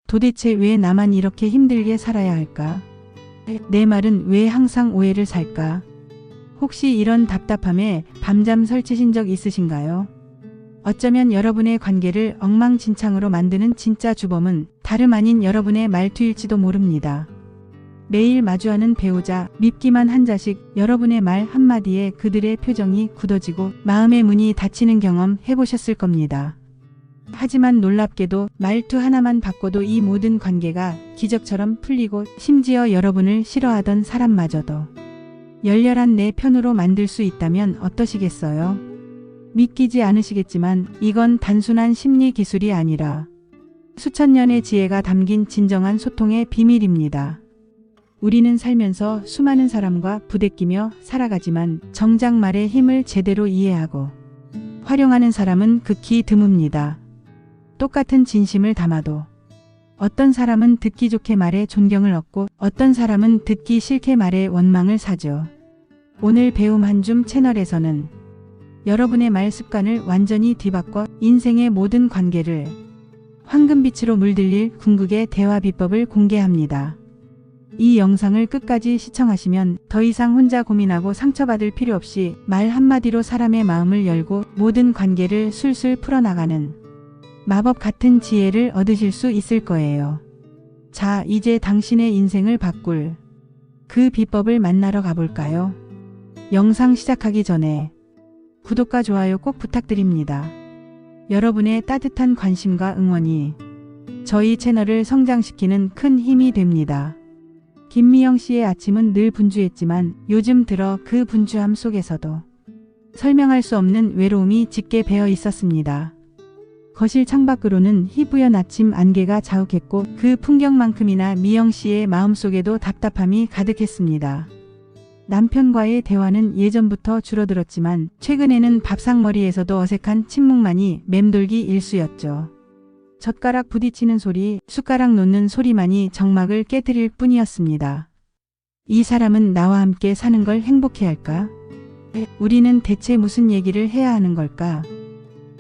도대체 왜 나만 이렇게 힘들게 살아야 할까? 내 말은 왜 항상 오해를 살까? 혹시 이런 답답함에 밤잠 설치신 적 있으신가요? 어쩌면 여러분의 관계를 엉망진창으로 만드는 진짜 주범은 다름 아닌 여러분의 말투일지도 모릅니다. 매일 마주하는 배우자, 밉기만 한 자식, 여러분의 말 한마디에 그들의 표정이 굳어지고 마음의 문이 닫히는 경험 해보셨을 겁니다. 하지만 놀랍게도 말투 하나만 바꿔도 이 모든 관계가 기적처럼 풀리고 심지어 여러분을 싫어하던 사람마저도 열렬한 내 편으로 만들 수 있다면 어떠시겠어요? 믿기지 않으시겠지만 이건 단순한 심리 기술이 아니라 수천 년의 지혜가 담긴 진정한 소통의 비밀입니다. 우리는 살면서 수많은 사람과 부대끼며 살아가지만 정작 말의 힘을 제대로 이해하고 활용하는 사람은 극히 드뭅니다. 똑같은 진심을 담아도 어떤 사람은 듣기 좋게 말해 존경을 얻고 어떤 사람은 듣기 싫게 말해 원망을 사죠. 오늘 배움 한 줌 채널에서는 여러분의 말 습관을 완전히 뒤바꿔 인생의 모든 관계를 황금빛으로 물들일 궁극의 대화 비법을 공개합니다. 이 영상을 끝까지 시청하시면 더 이상 혼자 고민하고 상처받을 필요 없이 말 한마디로 사람의 마음을 열고 모든 관계를 술술 풀어나가는 마법 같은 지혜를 얻으실 수 있을 거예요. 자, 이제 당신의 인생을 바꿀 그 비법을 만나러 가볼까요? 영상 시작하기 전에 구독과 좋아요 꼭 부탁드립니다. 여러분의 따뜻한 관심과 응원이 저희 채널을 성장시키는 큰 힘이 됩니다. 김미영 씨의 아침은 늘 분주했지만 요즘 들어 그 분주함 속에서도 설명할 수 없는 외로움이 짙게 배어 있었습니다. 거실 창밖으로는 희부연 아침 안개가 자욱했고 그 풍경만큼이나 미영 씨의 마음속에도 답답함이 가득했습니다. 남편과의 대화는 예전부터 줄어들었지만 최근에는 밥상머리에서도 어색한 침묵만이 맴돌기 일쑤였죠. 젓가락 부딪히는 소리, 숟가락 놓는 소리만이 정막을 깨트릴 뿐이었습니다. 이 사람은 나와 함께 사는 걸 행복해할까? 우리는 대체 무슨 얘기를 해야 하는 걸까?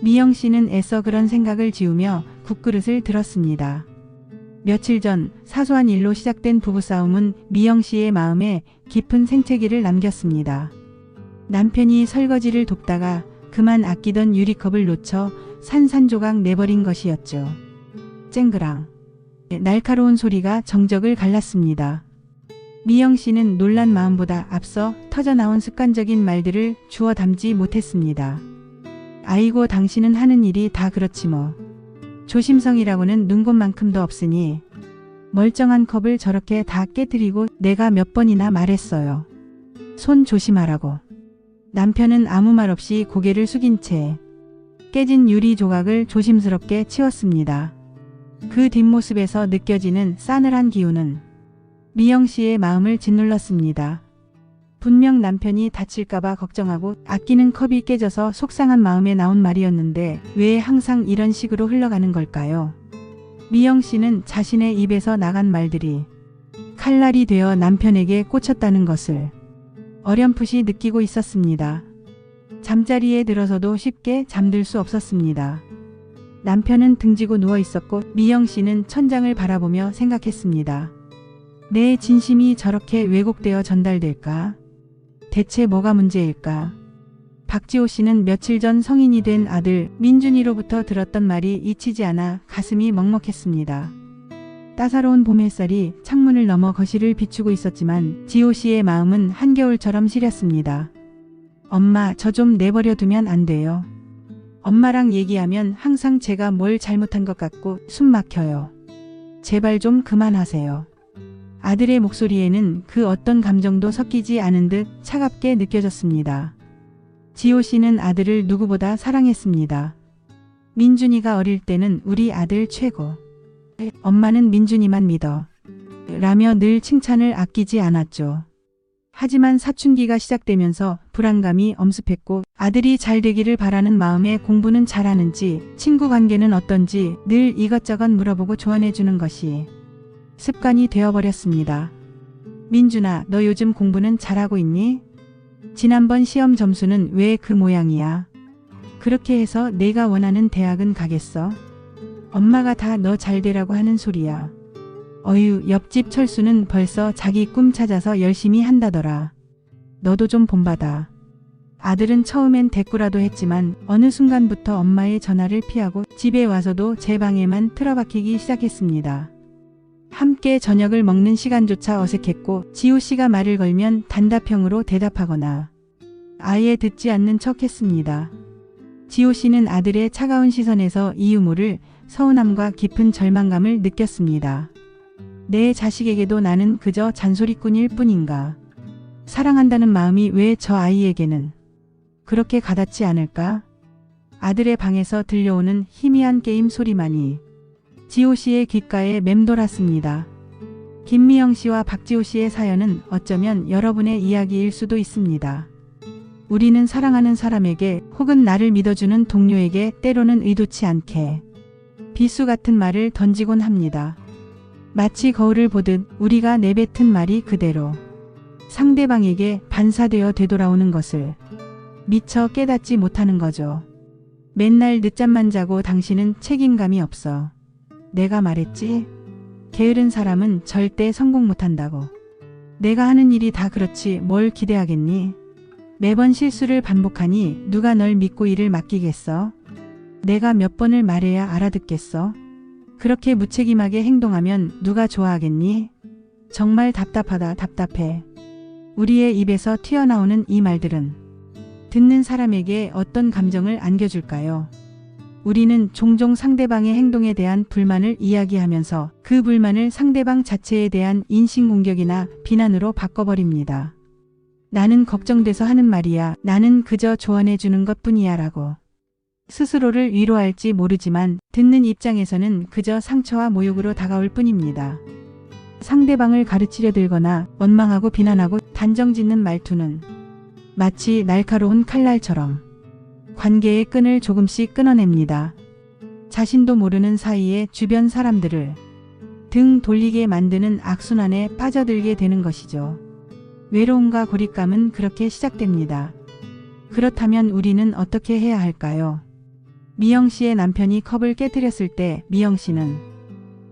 미영 씨는 애써 그런 생각을 지우며 국그릇을 들었습니다. 며칠 전 사소한 일로 시작된 부부싸움은 미영 씨의 마음에 깊은 생채기를 남겼습니다. 남편이 설거지를 돕다가 그만 아끼던 유리컵을 놓쳐 산산조각 내버린 것이었죠. 쨍그랑. 날카로운 소리가 정적을 갈랐습니다. 미영 씨는 놀란 마음보다 앞서 터져나온 습관적인 말들을 주워 담지 못했습니다. 아이고, 당신은 하는 일이 다 그렇지 뭐. 조심성이라고는 눈곱만큼도 없으니 멀쩡한 컵을 저렇게 다 깨뜨리고 내가 몇 번이나 말했어요. 손 조심하라고. 남편은 아무 말 없이 고개를 숙인 채 깨진 유리 조각을 조심스럽게 치웠습니다. 그 뒷모습에서 느껴지는 싸늘한 기운은 미영 씨의 마음을 짓눌렀습니다. 분명 남편이 다칠까봐 걱정하고 아끼는 컵이 깨져서 속상한 마음에 나온 말이었는데 왜 항상 이런 식으로 흘러가는 걸까요? 미영 씨는 자신의 입에서 나간 말들이 칼날이 되어 남편에게 꽂혔다는 것을 어렴풋이 느끼고 있었습니다. 잠자리에 들어서도 쉽게 잠들 수 없었습니다. 남편은 등지고 누워 있었고 미영 씨는 천장을 바라보며 생각했습니다. 내 진심이 저렇게 왜곡되어 전달될까? 대체 뭐가 문제일까? 박지호 씨는 며칠 전 성인이 된 아들 민준이로부터 들었던 말이 잊히지 않아 가슴이 먹먹했습니다. 따사로운 봄 햇살이 창문을 넘어 거실을 비추고 있었지만 지호 씨의 마음은 한겨울처럼 시렸습니다. 엄마, 저 좀 내버려 두면 안 돼요. 엄마랑 얘기하면 항상 제가 뭘 잘못한 것 같고 숨 막혀요. 제발 좀 그만하세요. 아들의 목소리에는 그 어떤 감정도 섞이지 않은 듯 차갑게 느껴졌습니다. 지호 씨는 아들을 누구보다 사랑했습니다. 민준이가 어릴 때는 우리 아들 최고. 엄마는 민준이만 믿어. 라며 늘 칭찬을 아끼지 않았죠. 하지만 사춘기가 시작되면서 불안감이 엄습했고 아들이 잘 되기를 바라는 마음에 공부는 잘하는지 친구 관계는 어떤지 늘 이것저것 물어보고 조언해주는 것이 습관이 되어버렸습니다. 민준아, 너 요즘 공부는 잘하고 있니? 지난번 시험 점수는 왜 그 모양이야? 그렇게 해서 내가 원하는 대학은 가겠어? 엄마가 다 너 잘되라고 하는 소리야. 어휴, 옆집 철수는 벌써 자기 꿈 찾아서 열심히 한다더라. 너도 좀 본받아. 아들은 처음엔 대꾸라도 했지만 어느 순간부터 엄마의 전화를 피하고 집에 와서도 제 방에만 틀어박히기 시작했습니다. 함께 저녁을 먹는 시간조차 어색했고 지호 씨가 말을 걸면 단답형으로 대답하거나 아예 듣지 않는 척 했습니다. 지호 씨는 아들의 차가운 시선에서 이 유무를 서운함과 깊은 절망감을 느꼈습니다. 내 자식에게도 나는 그저 잔소리꾼일 뿐인가. 사랑한다는 마음이 왜 저 아이에게는 그렇게 가닿지 않을까? 아들의 방에서 들려오는 희미한 게임 소리만이 지호 씨의 귓가에 맴돌았습니다. 김미영 씨와 박지호 씨의 사연은 어쩌면 여러분의 이야기일 수도 있습니다. 우리는 사랑하는 사람에게 혹은 나를 믿어주는 동료에게 때로는 의도치 않게 비수 같은 말을 던지곤 합니다. 마치 거울을 보듯 우리가 내뱉은 말이 그대로 상대방에게 반사되어 되돌아오는 것을 미처 깨닫지 못하는 거죠. 맨날 늦잠만 자고 당신은 책임감이 없어. 내가 말했지? 게으른 사람은 절대 성공 못한다고. 내가 하는 일이 다 그렇지 뭘 기대하겠니? 매번 실수를 반복하니 누가 널 믿고 일을 맡기겠어? 내가 몇 번을 말해야 알아듣겠어? 그렇게 무책임하게 행동하면 누가 좋아하겠니? 정말 답답하다, 답답해. 우리의 입에서 튀어나오는 이 말들은 듣는 사람에게 어떤 감정을 안겨줄까요? 우리는 종종 상대방의 행동에 대한 불만을 이야기하면서 그 불만을 상대방 자체에 대한 인신공격이나 비난으로 바꿔버립니다. 나는 걱정돼서 하는 말이야. 나는 그저 조언해주는 것뿐이야 라고. 스스로를 위로할지 모르지만 듣는 입장에서는 그저 상처와 모욕으로 다가올 뿐입니다. 상대방을 가르치려 들거나 원망하고 비난하고 단정짓는 말투는 마치 날카로운 칼날처럼 관계의 끈을 조금씩 끊어냅니다. 자신도 모르는 사이에 주변 사람들을 등 돌리게 만드는 악순환에 빠져들게 되는 것이죠. 외로움과 고립감은 그렇게 시작됩니다. 그렇다면 우리는 어떻게 해야 할까요? 미영 씨의 남편이 컵을 깨뜨렸을 때 미영 씨는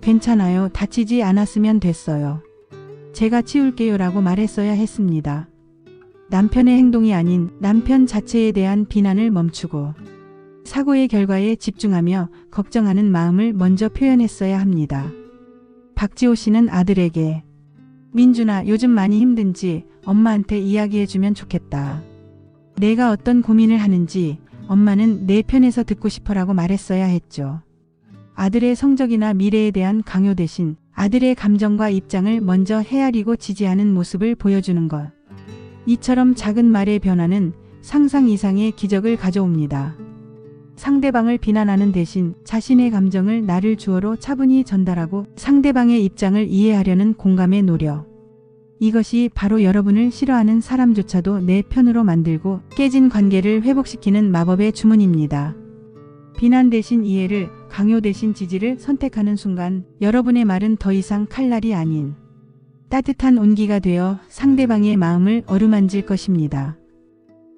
괜찮아요. 다치지 않았으면 됐어요. 제가 치울게요 라고 말했어야 했습니다. 남편의 행동이 아닌 남편 자체에 대한 비난을 멈추고 사고의 결과에 집중하며 걱정하는 마음을 먼저 표현했어야 합니다. 박지호 씨는 아들에게 민준아, 요즘 많이 힘든지 엄마한테 이야기해주면 좋겠다. 내가 어떤 고민을 하는지 엄마는 내 편에서 듣고 싶어라고 말했어야 했죠. 아들의 성적이나 미래에 대한 강요 대신 아들의 감정과 입장을 먼저 헤아리고 지지하는 모습을 보여주는 것. 이처럼 작은 말의 변화는 상상 이상의 기적을 가져옵니다. 상대방을 비난하는 대신 자신의 감정을 나를 주어로 차분히 전달하고 상대방의 입장을 이해하려는 공감의 노력. 이것이 바로 여러분을 싫어하는 사람조차도 내 편으로 만들고 깨진 관계를 회복시키는 마법의 주문입니다. 비난 대신 이해를, 강요 대신 지지를 선택하는 순간 여러분의 말은 더 이상 칼날이 아닌 따뜻한 온기가 되어 상대방의 마음을 어루만질 것입니다.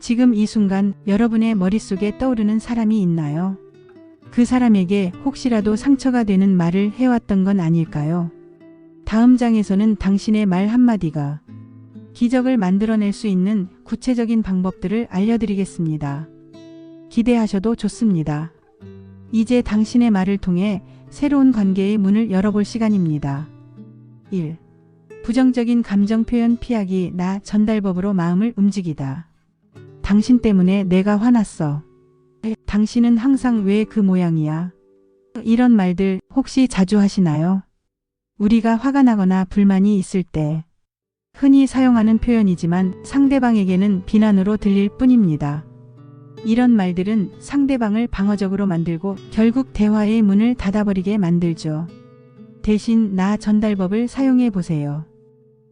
지금 이 순간 여러분의 머릿속에 떠오르는 사람이 있나요? 그 사람에게 혹시라도 상처가 되는 말을 해왔던 건 아닐까요? 다음 장에서는 당신의 말 한마디가 기적을 만들어낼 수 있는 구체적인 방법들을 알려드리겠습니다. 기대하셔도 좋습니다. 이제 당신의 말을 통해 새로운 관계의 문을 열어볼 시간입니다. 1. 부정적인 감정 표현 피하기. 나 전달법으로 마음을 움직이다. 당신 때문에 내가 화났어. 당신은 항상 왜 그 모양이야? 이런 말들 혹시 자주 하시나요? 우리가 화가 나거나 불만이 있을 때 흔히 사용하는 표현이지만 상대방에게는 비난으로 들릴 뿐입니다. 이런 말들은 상대방을 방어적으로 만들고 결국 대화의 문을 닫아버리게 만들죠. 대신 나 전달법을 사용해 보세요.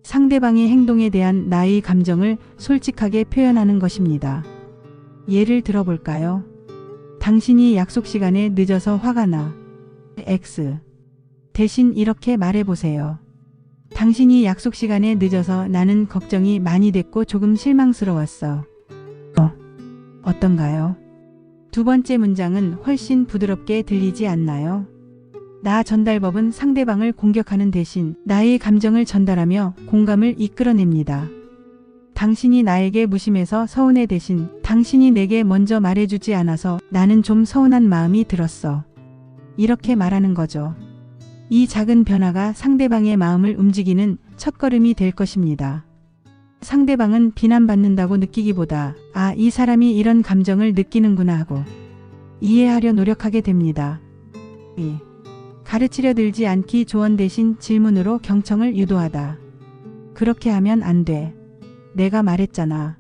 상대방의 행동에 대한 나의 감정을 솔직하게 표현하는 것입니다. 예를 들어볼까요? 당신이 약속 시간에 늦어서 화가 나. X. 대신 이렇게 말해보세요. 당신이 약속 시간에 늦어서 나는 걱정이 많이 됐고 조금 실망스러웠어. 어떤가요? 두 번째 문장은 훨씬 부드럽게 들리지 않나요? 나 전달법은 상대방을 공격하는 대신 나의 감정을 전달하며 공감을 이끌어냅니다. 당신이 나에게 무심해서 서운해 대신 당신이 내게 먼저 말해주지 않아서 나는 좀 서운한 마음이 들었어. 이렇게 말하는 거죠. 이 작은 변화가 상대방의 마음을 움직이는 첫걸음이 될 것입니다. 상대방은 비난받는다고 느끼기보다 아, 이 사람이 이런 감정을 느끼는구나 하고 이해하려 노력하게 됩니다. 가르치려 들지 않기 조언 대신 질문으로 경청을 유도하다. 그렇게 하면 안 돼. 내가 말했잖아.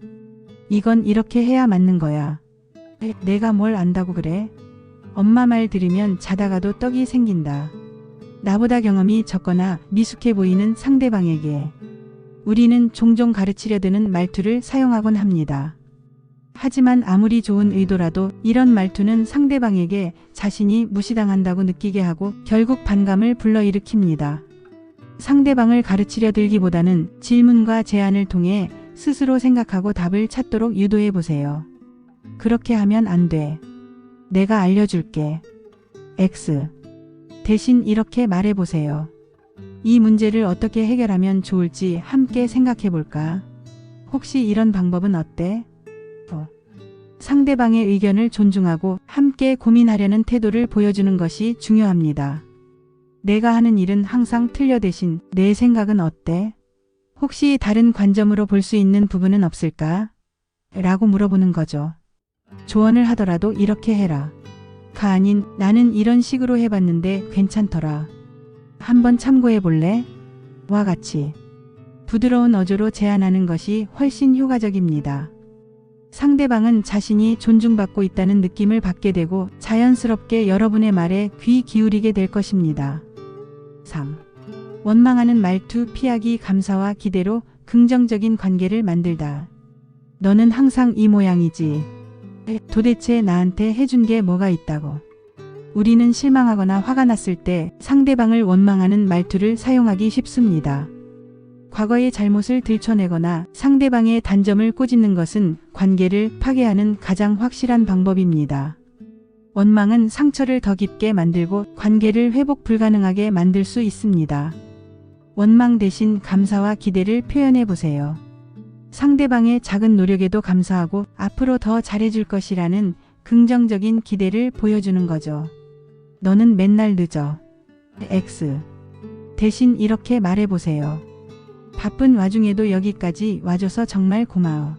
이건 이렇게 해야 맞는 거야. 내가 뭘 안다고 그래? 엄마 말 들으면 자다가도 떡이 생긴다. 나보다 경험이 적거나 미숙해 보이는 상대방에게 우리는 종종 가르치려 드는 말투를 사용하곤 합니다. 하지만 아무리 좋은 의도라도 이런 말투는 상대방에게 자신이 무시당한다고 느끼게 하고 결국 반감을 불러일으킵니다. 상대방을 가르치려 들기보다는 질문과 제안을 통해 스스로 생각하고 답을 찾도록 유도해 보세요. 그렇게 하면 안 돼. 내가 알려줄게. X. 대신 이렇게 말해 보세요. 이 문제를 어떻게 해결하면 좋을지 함께 생각해 볼까? 혹시 이런 방법은 어때? 상대방의 의견을 존중하고 함께 고민하려는 태도를 보여주는 것이 중요합니다. 내가 하는 일은 항상 틀려 대신 내 생각은 어때? 혹시 다른 관점으로 볼 수 있는 부분은 없을까? 라고 물어보는 거죠. 조언을 하더라도 이렇게 해라. 가 아닌 나는 이런 식으로 해봤는데 괜찮더라. 한번 참고해 볼래? 와 같이 부드러운 어조로 제안하는 것이 훨씬 효과적입니다. 상대방은 자신이 존중받고 있다는 느낌을 받게 되고 자연스럽게 여러분의 말에 귀 기울이게 될 것입니다. 3. 원망하는 말투 피하기. 감사와 기대로 긍정적인 관계를 만들다. 너는 항상 이 모양이지. 도대체 나한테 해준 게 뭐가 있다고. 우리는 실망하거나 화가 났을 때 상대방을 원망하는 말투를 사용하기 쉽습니다. 과거의 잘못을 들춰내거나 상대방의 단점을 꼬집는 것은 관계를 파괴하는 가장 확실한 방법입니다. 원망은 상처를 더 깊게 만들고 관계를 회복 불가능하게 만들 수 있습니다. 원망 대신 감사와 기대를 표현해 보세요. 상대방의 작은 노력에도 감사하고 앞으로 더 잘해줄 것이라는 긍정적인 기대를 보여주는 거죠. 너는 맨날 늦어. X. 대신 이렇게 말해보세요. 바쁜 와중에도 여기까지 와줘서 정말 고마워.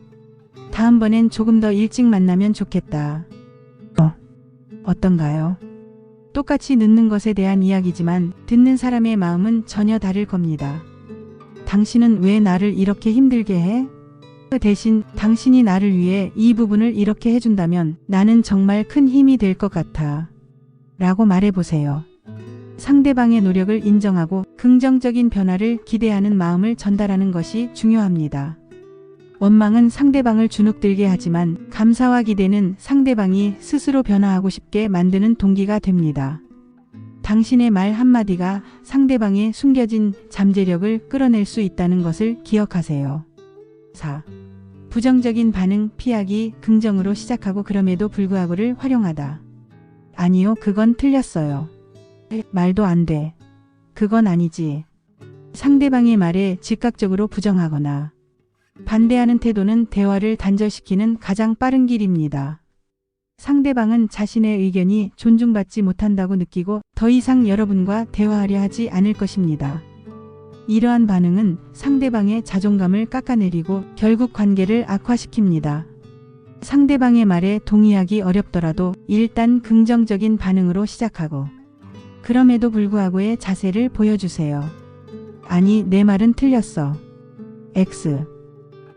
다음번엔 조금 더 일찍 만나면 좋겠다. 어떤가요? 똑같이 늦는 것에 대한 이야기지만 듣는 사람의 마음은 전혀 다를 겁니다. 당신은 왜 나를 이렇게 힘들게 해? 대신 당신이 나를 위해 이 부분을 이렇게 해준다면 나는 정말 큰 힘이 될 것 같아. 라고 말해보세요. 상대방의 노력을 인정하고 긍정적인 변화를 기대하는 마음을 전달하는 것이 중요합니다. 원망은 상대방을 주눅들게 하지만 감사와 기대는 상대방이 스스로 변화하고 싶게 만드는 동기가 됩니다. 당신의 말 한마디가 상대방의 숨겨진 잠재력을 끌어낼 수 있다는 것을 기억하세요. 4. 부정적인 반응 피하기. 긍정으로 시작하고 그럼에도 불구하고를 활용하다. 아니요, 그건 틀렸어요. 말도 안 돼. 그건 아니지. 상대방의 말에 즉각적으로 부정하거나 반대하는 태도는 대화를 단절시키는 가장 빠른 길입니다. 상대방은 자신의 의견이 존중받지 못한다고 느끼고 더 이상 여러분과 대화하려 하지 않을 것입니다. 이러한 반응은 상대방의 자존감을 깎아내리고 결국 관계를 악화시킵니다. 상대방의 말에 동의하기 어렵더라도 일단 긍정적인 반응으로 시작하고 그럼에도 불구하고의 자세를 보여주세요. 아니, 내 말은 틀렸어. X.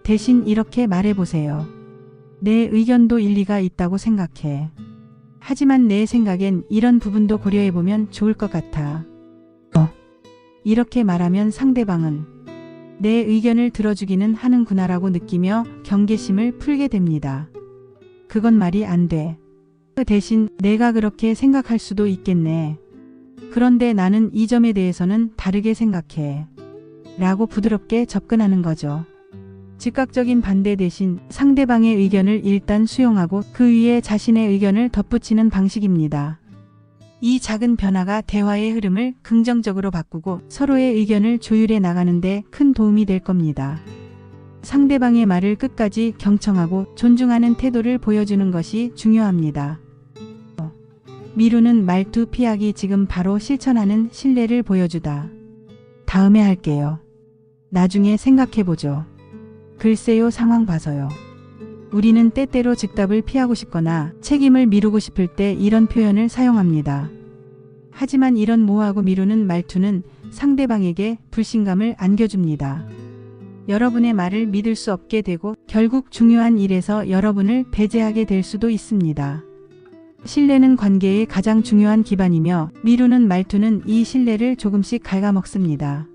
대신 이렇게 말해보세요. 내 의견도 일리가 있다고 생각해. 하지만 내 생각엔 이런 부분도 고려해보면 좋을 것 같아. 이렇게 말하면 상대방은 내 의견을 들어주기는 하는구나라고 느끼며 경계심을 풀게 됩니다. 그건 말이 안 돼. 대신 내가 그렇게 생각할 수도 있겠네. 그런데 나는 이 점에 대해서는 다르게 생각해. 라고 부드럽게 접근하는 거죠. 즉각적인 반대 대신 상대방의 의견을 일단 수용하고 그 위에 자신의 의견을 덧붙이는 방식입니다. 이 작은 변화가 대화의 흐름을 긍정적으로 바꾸고 서로의 의견을 조율해 나가는데 큰 도움이 될 겁니다. 상대방의 말을 끝까지 경청하고 존중하는 태도를 보여주는 것이 중요합니다. 미루는 말투 피하기 지금 바로 실천하는 신뢰를 보여주다. 다음에 할게요. 나중에 생각해보죠. 글쎄요, 상황 봐서요. 우리는 때때로 즉답을 피하고 싶거나 책임을 미루고 싶을 때 이런 표현을 사용합니다. 하지만 이런 모호하고 미루는 말투는 상대방에게 불신감을 안겨줍니다. 여러분의 말을 믿을 수 없게 되고 결국 중요한 일에서 여러분을 배제하게 될 수도 있습니다. 신뢰는 관계의 가장 중요한 기반이며 미루는 말투는 이 신뢰를 조금씩 갉아먹습니다.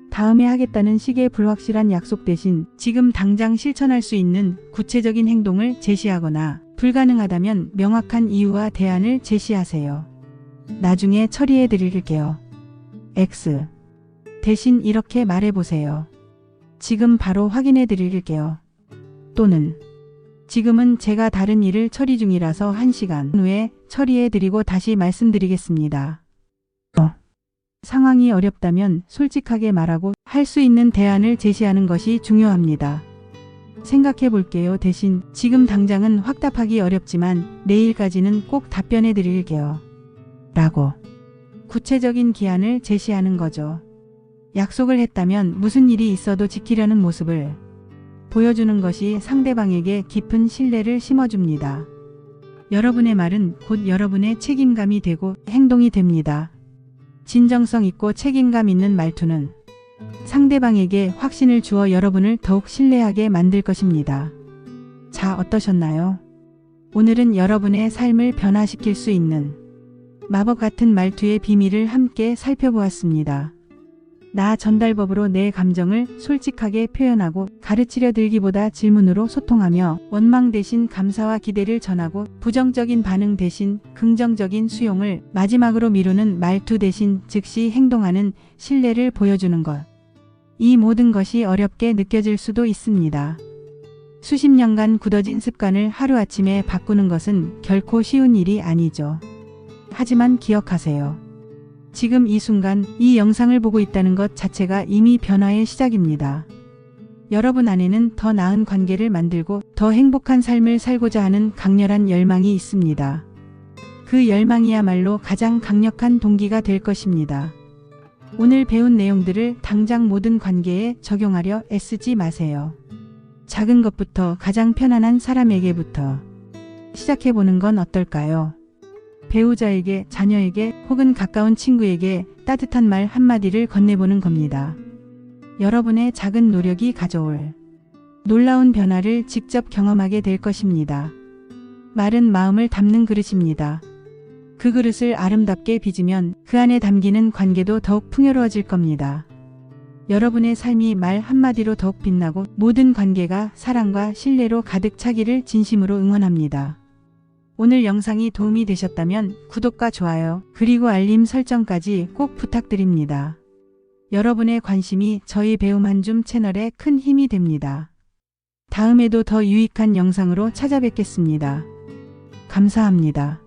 다음에 하겠다는 식의 불확실한 약속 대신 지금 당장 실천할 수 있는 구체적인 행동을 제시하거나 불가능하다면 명확한 이유와 대안을 제시하세요. 나중에 처리해 드릴게요. X. 대신 이렇게 말해보세요. 지금 바로 확인해 드릴게요. 또는 지금은 제가 다른 일을 처리 중이라서 1시간 후에 처리해 드리고 다시 말씀드리겠습니다. 상황이 어렵다면 솔직하게 말하고 할 수 있는 대안을 제시하는 것이 중요합니다. 생각해 볼게요. 대신 지금 당장은 확답하기 어렵지만 내일까지는 꼭 답변해 드릴게요. 라고 구체적인 기한을 제시하는 거죠. 약속을 했다면 무슨 일이 있어도 지키려는 모습을 보여주는 것이 상대방에게 깊은 신뢰를 심어줍니다. 여러분의 말은 곧 여러분의 책임감이 되고 행동이 됩니다. 진정성 있고 책임감 있는 말투는 상대방에게 확신을 주어 여러분을 더욱 신뢰하게 만들 것입니다. 자, 어떠셨나요? 오늘은 여러분의 삶을 변화시킬 수 있는 마법 같은 말투의 비밀을 함께 살펴보았습니다. 나 전달법으로 내 감정을 솔직하게 표현하고 가르치려 들기보다 질문으로 소통하며 원망 대신 감사와 기대를 전하고 부정적인 반응 대신 긍정적인 수용을 마지막으로 미루는 말투 대신 즉시 행동하는 신뢰를 보여주는 것. 이 모든 것이 어렵게 느껴질 수도 있습니다. 수십 년간 굳어진 습관을 하루아침에 바꾸는 것은 결코 쉬운 일이 아니죠. 하지만 기억하세요. 지금 이 순간 이 영상을 보고 있다는 것 자체가 이미 변화의 시작입니다. 여러분 안에는 더 나은 관계를 만들고 더 행복한 삶을 살고자 하는 강렬한 열망이 있습니다. 그 열망이야말로 가장 강력한 동기가 될 것입니다. 오늘 배운 내용들을 당장 모든 관계에 적용하려 애쓰지 마세요. 작은 것부터 가장 편안한 사람에게부터 시작해보는 건 어떨까요? 배우자에게, 자녀에게 혹은 가까운 친구에게 따뜻한 말 한마디를 건네보는 겁니다. 여러분의 작은 노력이 가져올 놀라운 변화를 직접 경험하게 될 것입니다. 말은 마음을 담는 그릇입니다. 그 그릇을 아름답게 빚으면 그 안에 담기는 관계도 더욱 풍요로워질 겁니다. 여러분의 삶이 말 한마디로 더욱 빛나고 모든 관계가 사랑과 신뢰로 가득 차기를 진심으로 응원합니다. 오늘 영상이 도움이 되셨다면 구독과 좋아요 그리고 알림 설정까지 꼭 부탁드립니다. 여러분의 관심이 저희 배움 한줌 채널에 큰 힘이 됩니다. 다음에도 더 유익한 영상으로 찾아뵙겠습니다. 감사합니다.